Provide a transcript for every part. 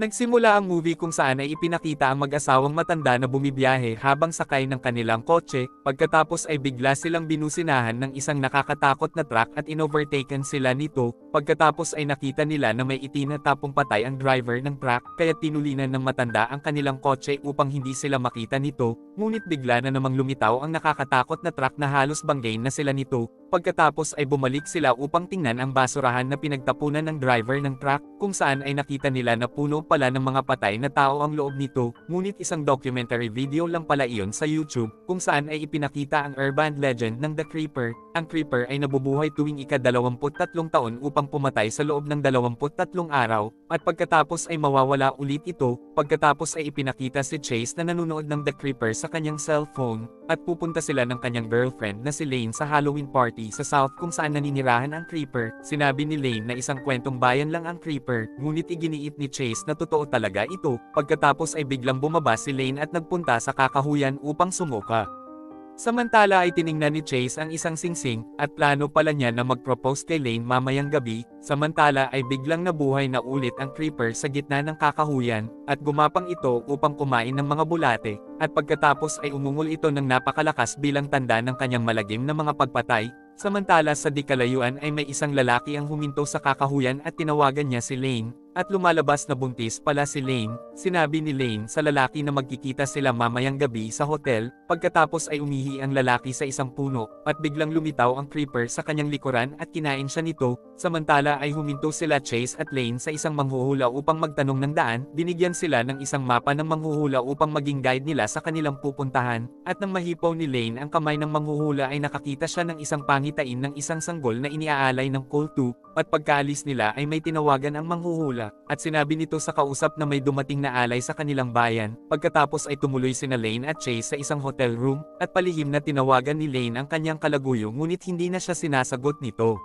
Nagsimula ang movie kung saan ay ipinakita ang mag-asawang matanda na bumibiyahe habang sakay ng kanilang kotse, pagkatapos ay bigla silang binusinahan ng isang nakakatakot na truck at inovertaken sila nito, pagkatapos ay nakita nila na may itinatapong patay ang driver ng truck, kaya tinulinan ng matanda ang kanilang kotse upang hindi sila makita nito, ngunit bigla na namang lumitaw ang nakakatakot na truck na halos banggain na sila nito. Pagkatapos ay bumalik sila upang tingnan ang basurahan na pinagtapunan ng driver ng truck, kung saan ay nakita nila na puno pala ng mga patay na tao ang loob nito, ngunit isang documentary video lang pala iyon sa YouTube, kung saan ay ipinakita ang urban legend ng The Creeper. Ang Creeper ay nabubuhay tuwing ika-23 taon upang pumatay sa loob ng 23 araw, at pagkatapos ay mawawala ulit ito, pagkatapos ay ipinakita si Chase na nanonood ng The Creeper sa kanyang cellphone, at pupunta sila ng kanyang girlfriend na si Lane sa Halloween party sa South kung saan naninirahan ang Creeper. Sinabi ni Lane na isang kwentong bayan lang ang Creeper, ngunit iginiit ni Chase na totoo talaga ito. Pagkatapos ay biglang bumaba si Lane at nagpunta sa kakahuyan upang sumuka. Samantala ay tiningnan ni Chase ang isang singsing, at plano pala niya na mag-propose kay Lane mamayang gabi. Samantala ay biglang nabuhay na ulit ang Creeper sa gitna ng kakahuyan, at gumapang ito upang kumain ng mga bulate, at pagkatapos ay umungol ito ng napakalakas bilang tanda ng kanyang malagim na mga pagpatay. Samantala sa di kalayuan ay may isang lalaki ang huminto sa kakahuyan at tinawagan niya si Lane, at lumalabas na buntis pala si Lane. Sinabi ni Lane sa lalaki na magkikita sila mamayang gabi sa hotel, pagkatapos ay umihi ang lalaki sa isang puno, at biglang lumitaw ang Creeper sa kanyang likuran at kinain siya nito. Samantala ay huminto sila Chase at Lane sa isang manghuhula upang magtanong ng daan, binigyan sila ng isang mapa ng manghuhula upang maging guide nila sa kanilang pupuntahan, at nang mahipaw ni Lane ang kamay ng manghuhula ay nakakita siya ng isang pangitain ng isang sanggol na iniaalay ng kulto, at pagkaalis nila ay may tinawagan ang manghuhula, at sinabi nito sa kausap na may dumating na alay sa kanilang bayan. Pagkatapos ay tumuloy sina Lane at Chase sa isang hotel room, at palihim na tinawagan ni Lane ang kanyang kalaguyo ngunit hindi na siya sinasagot nito.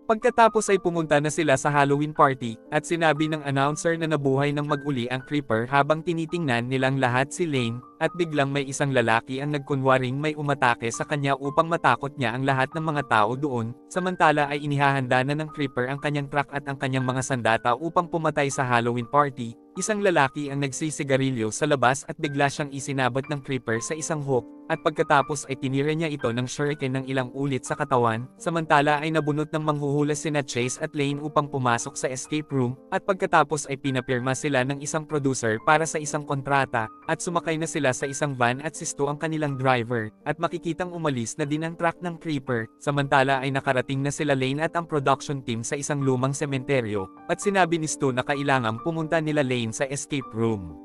Pagkatapos ay pumunta na sila sa Halloween party, at sinabi ng announcer na nabuhay ng mag-uli ang Creeper habang tinitingnan nilang lahat si Lane, at biglang may isang lalaki ang nagkunwaring may umatake sa kanya upang matakot niya ang lahat ng mga tao doon. Samantala ay inihahanda na ng Creeper ang kanyang truck at ang kanyang mga sandata upang pumatay sa Halloween party. Isang lalaki ang nagsisigarilyo sa labas at bigla siyang isinabot ng Creeper sa isang hook, at pagkatapos ay tinira niya ito ng shuriken ng ilang ulit sa katawan. Samantala ay nabunot ng manghuhula sina Chase at Lane upang pumasok sa escape room, at pagkatapos ay pinapirma sila ng isang producer para sa isang kontrata, at sumakay na sila sa isang van at sisto ang kanilang driver, at makikitang umalis na din ang truck ng Creeper. Samantala ay nakarating na sila Lane at ang production team sa isang lumang sementeryo, at sinabi ni Stu na kailangang pumunta nila Lane sa escape room.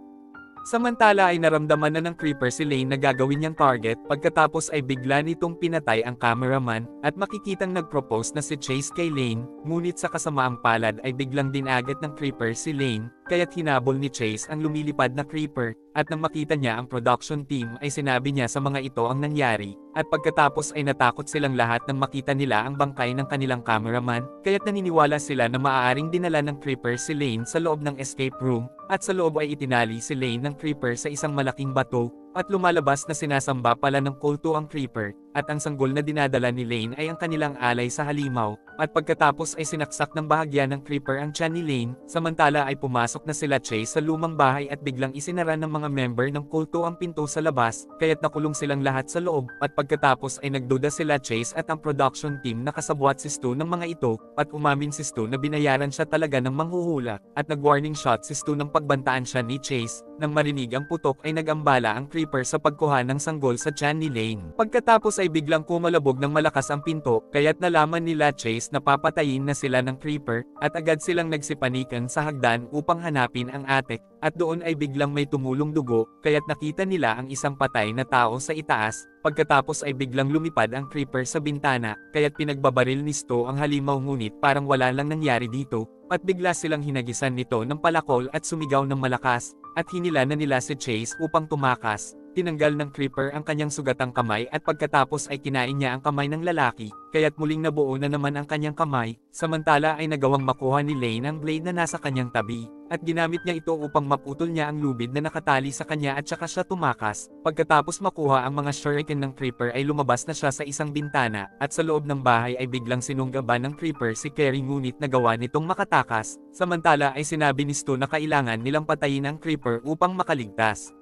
Samantala ay naramdaman na ng Creeper si Lane na gagawin niyang target, pagkatapos ay bigla nitong pinatay ang cameraman, at makikitang nagpropose na si Chase kay Lane, ngunit sa kasamaang palad ay biglang dinagat ng Creeper si Lane, kaya't hinabol ni Chase ang lumilipad na Creeper, at nang makita niya ang production team ay sinabi niya sa mga ito ang nangyari, at pagkatapos ay natakot silang lahat nang makita nila ang bangkay ng kanilang cameraman, kaya't naniniwala sila na maaaring dinala ng Creeper si Lane sa loob ng escape room, at sa loob ay itinali si Lane ng Creeper sa isang malaking bato, at lumalabas na sinasamba pala ng kulto ang Creeper, at ang sanggol na dinadala ni Lane ay ang kanilang alay sa halimaw, at pagkatapos ay sinaksak ng bahagya ng Creeper ang tiyan ni Lane. Samantala ay pumasok na sila Chase sa lumang bahay at biglang isinara ng mga member ng kulto ang pinto sa labas, kaya't nakulong silang lahat sa loob, at pagkatapos ay nagduda sila Chase at ang production team na kasabwat si Stu ng mga ito, at umamin si Stu na binayaran siya talaga ng manghuhula, at nag-warning shot si Stu nang pagbantaan siya ni Chase. Nang marinig ang putok ay nagambala ang Creeper sa pagkuha ng sanggol sa tiyan ni Lane. Pagkatapos ay biglang kumalabog ng malakas ang pinto, kaya't nalaman nila Chase na papatayin na sila ng Creeper, at agad silang nagsipanikan sa hagdan upang hanapin ang attic, at doon ay biglang may tumulong dugo, kaya't nakita nila ang isang patay na tao sa itaas. Pagkatapos ay biglang lumipad ang Creeper sa bintana, kaya't pinagbabaril ni Stu ang halimaw ngunit parang wala lang nangyari dito, at bigla silang hinagisan nito ng palakol at sumigaw ng malakas, at hinila na nila si Chase upang tumakas. tinanggal ng creeper ang kanyang sugatang kamay at pagkatapos ay kinain niya ang kamay ng lalaki, kaya't muling nabuo na naman ang kanyang kamay, samantala ay nagawang makuha ni Lane ang blade na nasa kanyang tabi, at ginamit niya ito upang maputol niya ang lubid na nakatali sa kanya at saka siya tumakas. Pagkatapos makuha ang mga shuriken ng creeper ay lumabas na siya sa isang bintana, at sa loob ng bahay ay biglang sinunggaban ng creeper si Carrie ngunit nagawa nitong makatakas, samantala ay sinabi ni Stu na kailangan nilang patayin ang creeper upang makaligtas.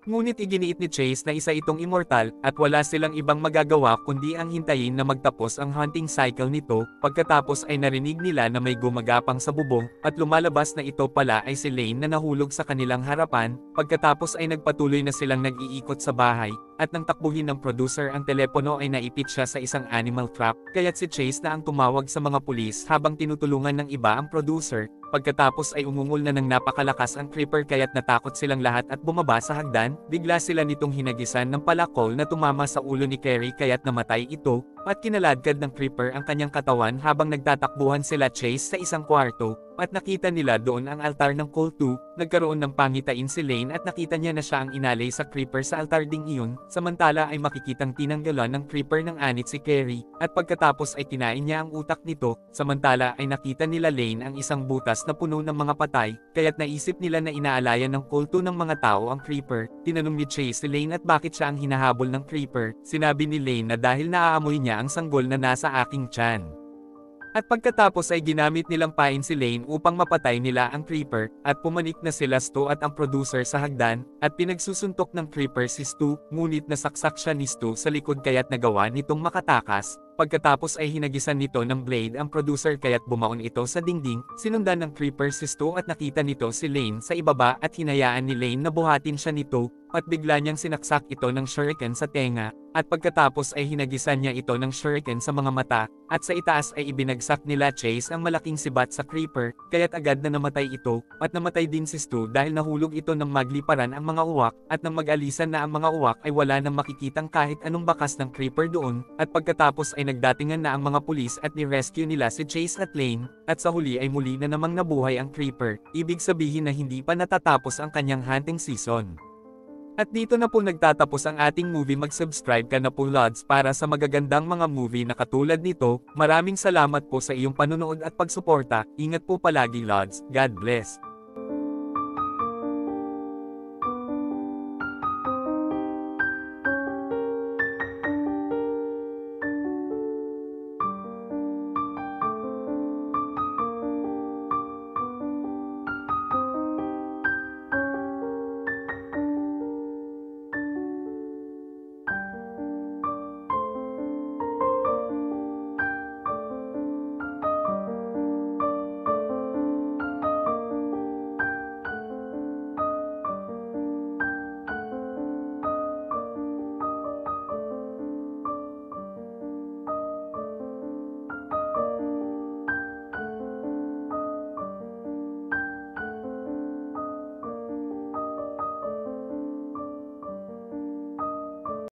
Ngunit iginiit ni Chase na isa itong immortal, at wala silang ibang magagawa kundi ang hintayin na magtapos ang hunting cycle nito. Pagkatapos ay narinig nila na may gumagapang sa bubong, at lumalabas na ito pala ay si Lane na nahulog sa kanilang harapan. Pagkatapos ay nagpatuloy na silang nag-iikot sa bahay, at nang takbuhin ng producer ang telepono ay naipit siya sa isang animal trap, kaya't si Chase na ang tumawag sa mga pulis habang tinutulungan ng iba ang producer. Pagkatapos ay umungol na ng napakalakas ang creeper kaya't natakot silang lahat at bumaba sa hagdan, bigla sila nitong hinagisan ng palakol na tumama sa ulo ni Carrie kaya't namatay ito, at kinaladkad ng creeper ang kanyang katawan habang nagtatakbuhan sila Chase sa isang kwarto, at nakita nila doon ang altar ng Cult 2, nagkaroon ng pangitain si Lane at nakita niya na siya ang inalay sa creeper sa altar ding iyon, samantala ay makikitang tinanggalan ng creeper ng anit si Carrie, at pagkatapos ay kinain niya ang utak nito, samantala ay nakita nila Lane ang isang butas na puno ng mga patay, kaya't naisip nila na inaalayan ng Cult 2 ng mga tao ang creeper. Tinanong ni Chase si Lane at bakit siya ang hinahabol ng creeper, sinabi ni Lane na dahil naaamoy niya ang sanggol na nasa aking tiyan. At pagkatapos ay ginamit nilang pain si Lane upang mapatay nila ang creeper, at pumanik na sila Stu at ang producer sa hagdan, at pinagsusuntok ng creeper si Stu, ngunit nasaksak siya ni Stu sa likod kaya't nagawa nitong makatakas. Pagkatapos ay hinagisan nito ng blade ang producer kaya't bumaon ito sa dingding, sinundan ng creeper si Stu at nakita nito si Lane sa ibaba at hinayaan ni Lane na buhatin siya nito, at bigla niyang sinaksak ito ng shuriken sa tenga, at pagkatapos ay hinagisan niya ito ng shuriken sa mga mata, at sa itaas ay ibinagsak nila Chase ang malaking sibat sa creeper, kaya't agad na namatay ito, at namatay din si Stu dahil nahulog ito ng magliparan ang mga uwak, at nang mag-alisan na ang mga uwak ay wala nang makikitang kahit anong bakas ng creeper doon, at pagkatapos ay nagdatingan na ang mga pulis at ni-rescue nila si Chase at Lane, at sa huli ay muli na namang nabuhay ang creeper, ibig sabihin na hindi pa natatapos ang kanyang hunting season. At dito na po nagtatapos ang ating movie. Mag-subscribe ka na po Lods para sa magagandang mga movie na katulad nito. Maraming salamat po sa iyong panunood at pagsuporta. Ingat po palagi Lods. God bless.